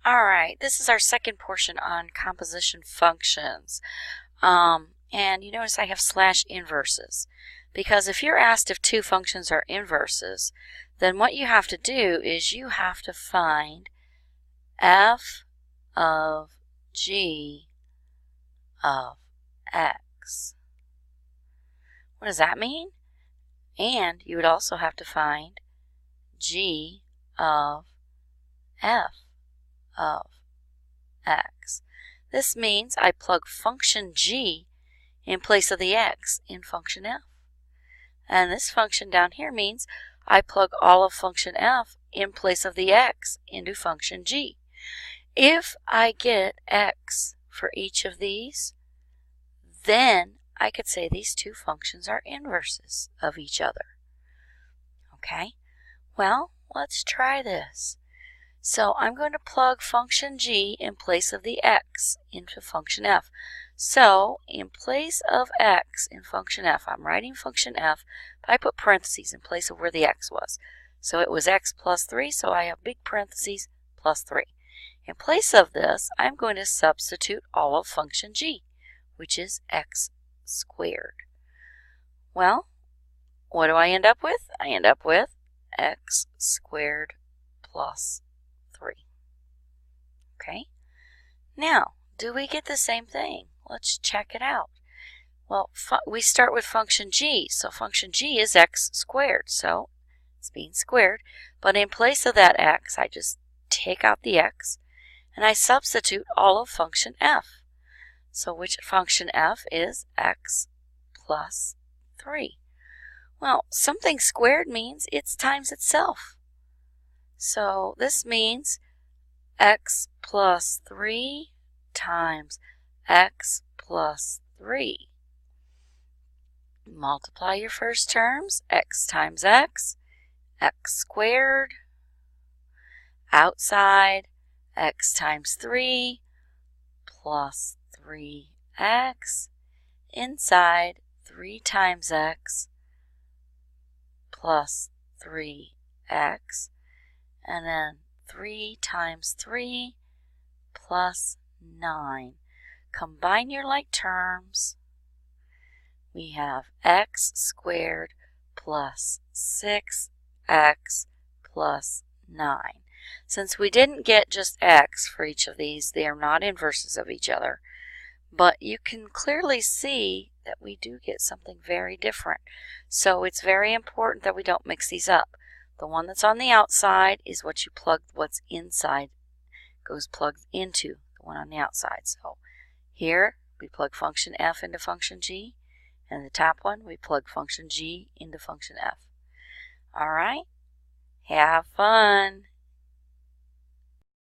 All right, this is our second portion on composition functions. And you notice I have slash inverses, because if you're asked if two functions are inverses, then what you have to do is you have to find f of g of x. What does that mean? And you would also have to find g of f of x. This means I plug function g in place of the x in function f. And this function down here means I plug all of function f in place of the x into function g. If I get x for each of these, then I could say these two functions are inverses of each other. Okay, well, let's try this. So I'm going to plug function g in place of the x into function f. So in place of x in function f, I'm writing function f, but I put parentheses in place of where the x was. So it was x plus 3, so I have big parentheses plus 3. In place of this, I'm going to substitute all of function g, which is x squared. Well, what do I end up with? I end up with x squared plus 3. Okay, now do we get the same thing? Let's check it out. Well, we start with function g, so function g is x squared, so it's being squared, but in place of that x, I just take out the x and I substitute all of function f. So which function f is x plus 3? Well, something squared means it's times itself. So this means x plus 3 times x plus 3. Multiply your first terms, x times x squared. Outside, x times 3 plus 3x. Inside, 3 times x plus 3x. And then 3 times 3 plus 9. Combine your like terms. We have x squared plus 6x plus 9. Since we didn't get just x for each of these, they are not inverses of each other. But you can clearly see that we do get something very different. So it's very important that we don't mix these up. The one that's on the outside is what you plug, what's inside goes plugged into the one on the outside. So here we plug function f into function g, and the top one we plug function g into function f. All right, have fun.